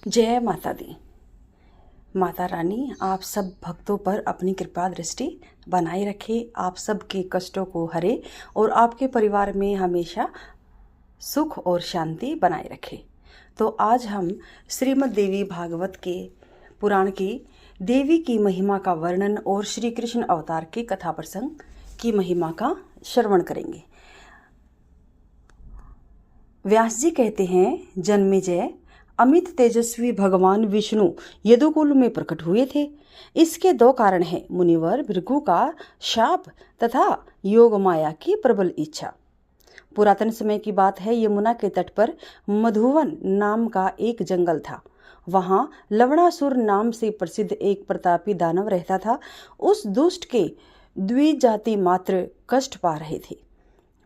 जय माता दी। माता रानी आप सब भक्तों पर अपनी कृपा दृष्टि बनाए रखे, आप सबके कष्टों को हरे और आपके परिवार में हमेशा सुख और शांति बनाए रखे। तो आज हम श्रीमद् देवी भागवत के पुराण की देवी की महिमा का वर्णन और श्री कृष्ण अवतार के कथा प्रसंग की महिमा का श्रवण करेंगे। व्यास जी कहते हैं, जन्मेजय अमित तेजस्वी भगवान विष्णु यदुकुल में प्रकट हुए थे। इसके दो कारण हैं, मुनिवर भृगु का शाप तथा योग माया की प्रबल इच्छा। पुरातन समय की बात है, यमुना के तट पर मधुवन नाम का एक जंगल था। वहां लवणासुर नाम से प्रसिद्ध एक प्रतापी दानव रहता था। उस दुष्ट के द्विजाति मात्र कष्ट पा रहे थे।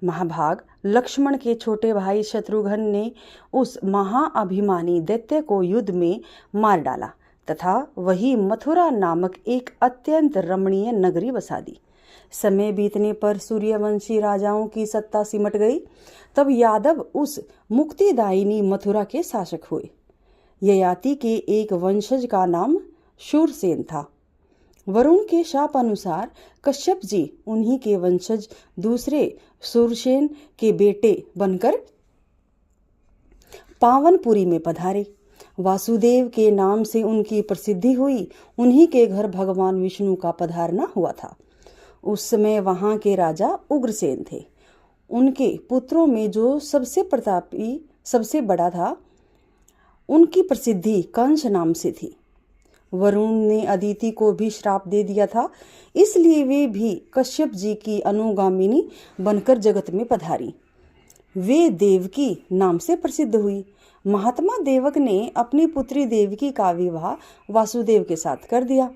महाभाग लक्ष्मण के छोटे भाई शत्रुघ्न ने उस महाअभिमानी दैत्य को युद्ध में मार डाला तथा वही मथुरा नामक एक अत्यंत रमणीय नगरी बसा दी। समय बीतने पर सूर्यवंशी राजाओं की सत्ता सिमट गई। तब यादव उस मुक्तिदायिनी मथुरा के शासक हुए। ययाति के एक वंशज का नाम शूरसेन था। वरुण के शाप अनुसार कश्यप जी उन्हीं के वंशज दूसरे शूरसेन के बेटे बनकर पावनपुरी में पधारे। वासुदेव के नाम से उनकी प्रसिद्धि हुई। उन्हीं के घर भगवान विष्णु का पधारना हुआ था। उस समय वहां के राजा उग्रसेन थे। उनके पुत्रों में जो सबसे प्रतापी सबसे बड़ा था, उनकी प्रसिद्धि कंस नाम से थी। वरुण ने अदिति को भी श्राप दे दिया था, इसलिए वे भी कश्यप जी की अनुगामिनी बनकर जगत में पधारी। वे देवकी नाम से प्रसिद्ध हुई। महात्मा देवक ने अपनी पुत्री देवकी का विवाह वासुदेव के साथ कर दिया।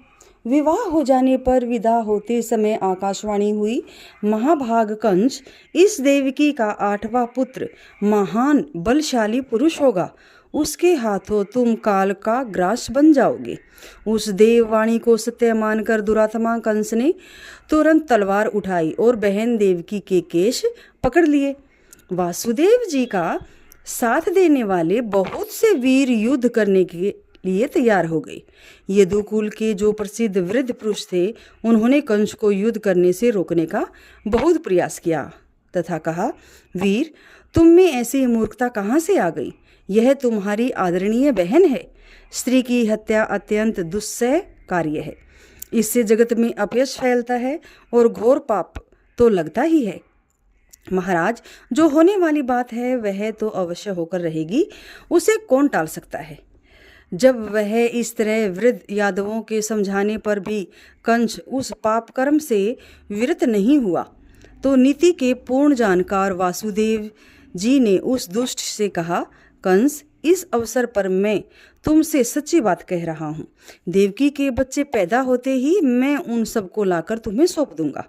विवाह हो जाने पर विदा होते समय आकाशवाणी हुई, महाभाग कंस इस देवकी का 8वां पुत्र महान बलशाली पुरुष होगा। उसके हाथों तुम काल का ग्रास बन जाओगे। उस देववाणी को सत्य मानकर दुरात्मा कंस ने तुरंत तलवार उठाई और बहन देवकी के केश पकड़ लिए। वासुदेव जी का साथ देने वाले बहुत से वीर युद्ध करने के लिए तैयार हो गए। यदुकुल के जो प्रसिद्ध वृद्ध पुरुष थे, उन्होंने कंस को युद्ध करने से रोकने का बहुत प्रयास किया तथा कहा, वीर, तुम में ऐसी मूर्खता कहाँ से आ गई? यह तुम्हारी आदरणीय बहन है। स्त्री की हत्या अत्यंत दुस्सह कार्य है। इससे जगत में अपयश फैलता है और घोर पाप तो लगता ही है। महाराज, जो होने वाली बात है वह तो अवश्य होकर रहेगी, उसे कौन टाल सकता है? जब वह इस तरह वृद्ध यादवों के समझाने पर भी कंस उस पाप कर्म से विरत नहीं हुआ, तो नीति के पूर्ण जानकार वासुदेव जी ने उस दुष्ट से कहा, कंस, इस अवसर पर मैं तुमसे सच्ची बात कह रहा हूँ। देवकी के बच्चे पैदा होते ही मैं उन सबको लाकर तुम्हें सौंप दूंगा।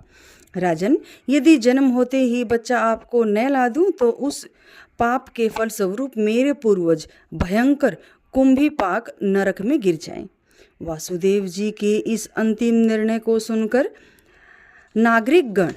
राजन, यदि जन्म होते ही बच्चा आपको न ला दूं तो उस पाप के फलस्वरूप मेरे पूर्वज भयंकर कुंभीपाक नरक में गिर जाएं। वासुदेव जी के इस अंतिम निर्णय को सुनकर नागरिक गण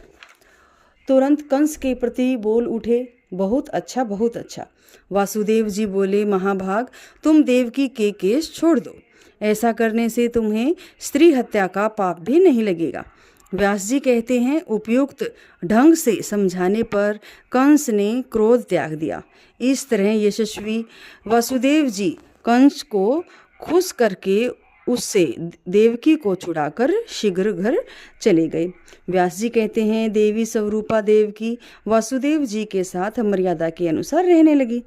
तुरंत कंस के प्रति बोल उठे, बहुत अच्छा, बहुत अच्छा। वासुदेव जी बोले, महाभाग, तुम देवकी के केस छोड़ दो। ऐसा करने से तुम्हें स्त्री हत्या का पाप भी नहीं लगेगा। व्यास जी कहते हैं, उपयुक्त ढंग से समझाने पर कंस ने क्रोध त्याग दिया। इस तरह यशस्वी वासुदेव जी कंस को खुश करके उससे देवकी को छुड़ाकर शीघ्र घर चले गए। व्यास जी कहते हैं, देवी स्वरूपा देवकी वासुदेव जी के साथ मर्यादा के अनुसार रहने लगी।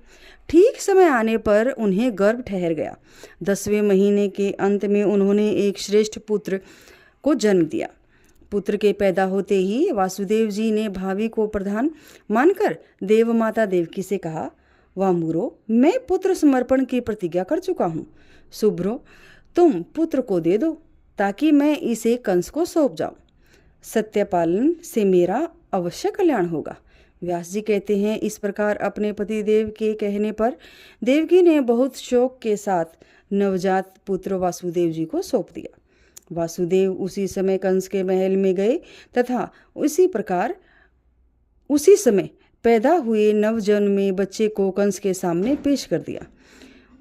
ठीक समय आने पर उन्हें गर्भ ठहर गया। 10वें महीने के अंत में उन्होंने एक श्रेष्ठ पुत्र को जन्म दिया। पुत्र के पैदा होते ही वासुदेव जी ने भावी को प्रधान मानकर देव माता देवकी से कहा, वामुरो, मैं पुत्र समर्पण की प्रतिज्ञा कर चुका हूँ। शुभ्रो, तुम पुत्र को दे दो ताकि मैं इसे कंस को सौंप जाऊं। सत्यपालन से मेरा अवश्य कल्याण होगा। व्यास जी कहते हैं, इस प्रकार अपने पति देव के कहने पर देवकी ने बहुत शोक के साथ नवजात पुत्र वासुदेव जी को सौंप दिया। वासुदेव उसी समय कंस के महल में गए तथा उसी समय पैदा हुए नवजन्मे बच्चे को कंस के सामने पेश कर दिया।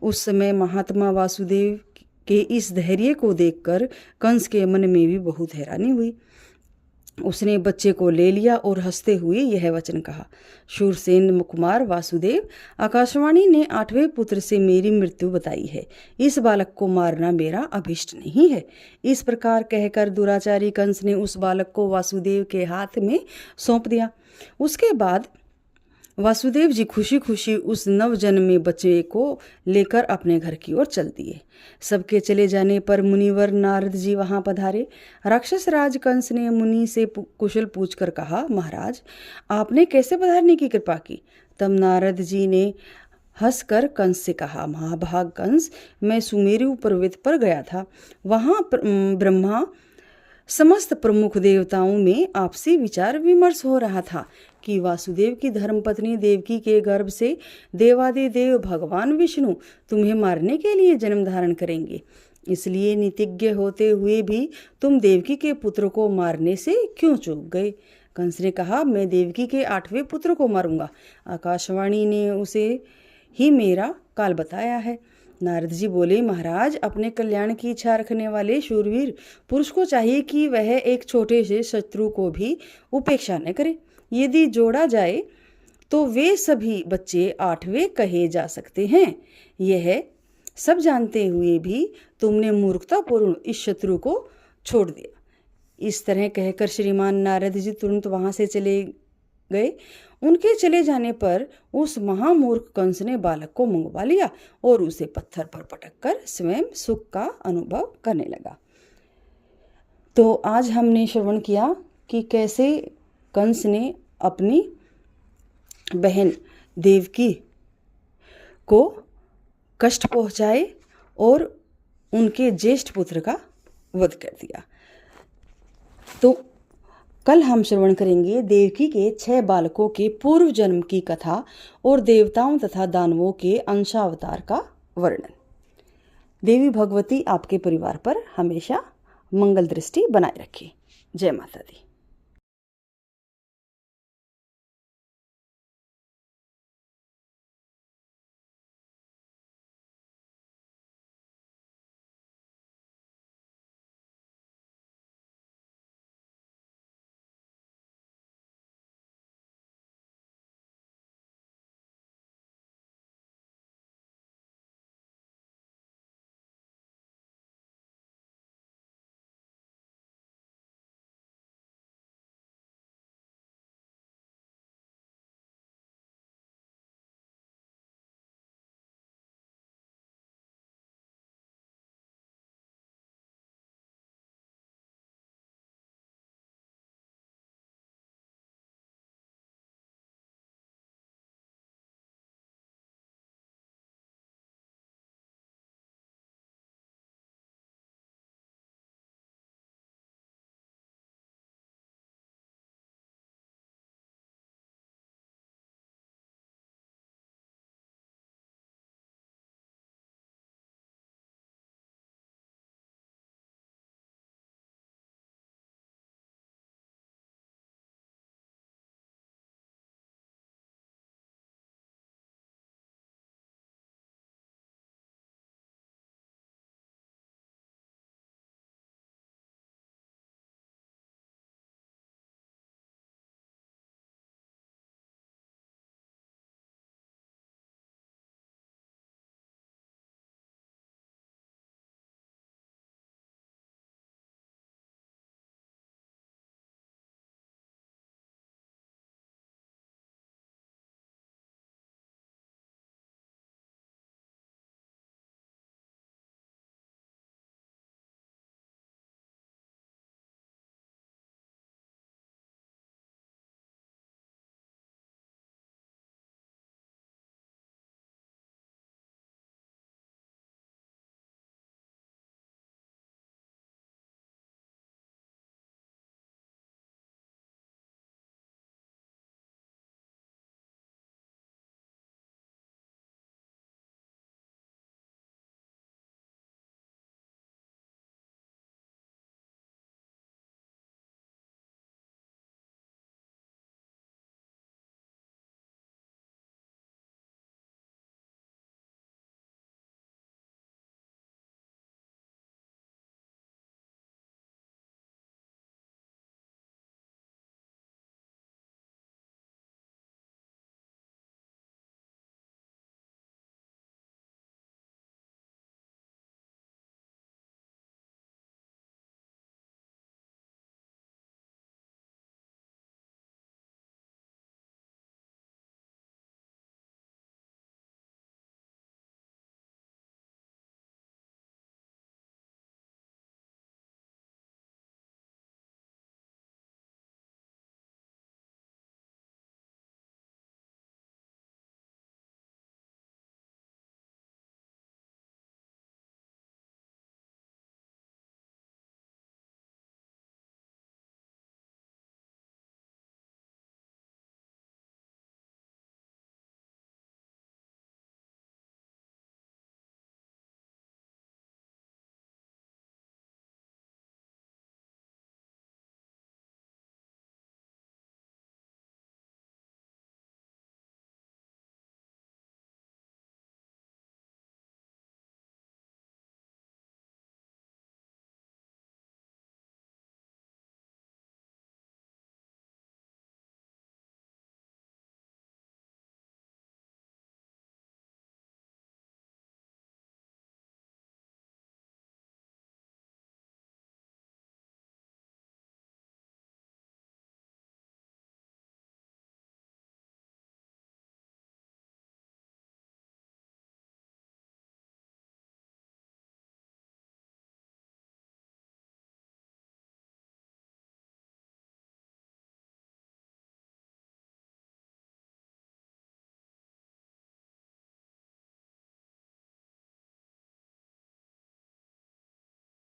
उस समय महात्मा वासुदेव के इस धैर्य को देखकर कंस के मन में भी बहुत हैरानी हुई। उसने बच्चे को ले लिया और हंसते हुए यह वचन कहा, शूरसेन कुमार वासुदेव, आकाशवाणी ने 8वें पुत्र से मेरी मृत्यु बताई है। इस बालक को मारना मेरा अभिष्ट नहीं है। इस प्रकार कहकर दुराचारी कंस ने उस बालक को वासुदेव के हाथ में सौंप दिया। उसके बाद वासुदेव जी खुशी खुशी उस नवजन्मे बच्चे को लेकर अपने घर की ओर चल दिए। सबके चले जाने पर मुनिवर नारद जी वहां पधारे। राक्षस राज कंस ने मुनि से कुशल पूछकर कहा, महाराज, आपने कैसे पधारने की कृपा की? तब नारद जी ने हंसकर कंस से कहा, महाभाग कंस, मैं सुमेरु पर्वत पर गया था। वहां ब्रह्मा समस्त प्रमुख देवताओं में आपसी विचार विमर्श हो रहा था कि वासुदेव की धर्मपत्नी देवकी के गर्भ से देवादिदेव भगवान विष्णु तुम्हें मारने के लिए जन्म धारण करेंगे। इसलिए नीतिज्ञ होते हुए भी तुम देवकी के पुत्र को मारने से क्यों चूक गए? कंस ने कहा, मैं देवकी के 8वें पुत्र को मारूंगा। आकाशवाणी ने उसे ही मेरा काल बताया है। नारद जी बोले, महाराज, अपने कल्याण की इच्छा रखने वाले शूरवीर पुरुष को चाहिए कि वह एक छोटे से शत्रु को भी उपेक्षा न करे। यदि जोड़ा जाए तो वे सभी बच्चे 8वें कहे जा सकते हैं। यह सब जानते हुए भी तुमने मूर्खतापूर्ण इस शत्रु को छोड़ दिया। इस तरह कहकर श्रीमान नारद जी तुरंत वहां से चले गए। उनके चले जाने पर उस महामूर्ख कंस ने बालक को मंगवा लिया और उसे पत्थर पर पटककर स्वयं सुख का अनुभव करने लगा। तो आज हमने श्रवण किया कि कैसे कंस ने अपनी बहन देवकी को कष्ट पहुंचाए और उनके ज्येष्ठ पुत्र का वध कर दिया। तो कल हम श्रवण करेंगे देवकी के 6 बालकों के पूर्व जन्म की कथा और देवताओं तथा दानवों के अंशावतार का वर्णन। देवी भगवती आपके परिवार पर हमेशा मंगल दृष्टि बनाए रखे। जय माता दी।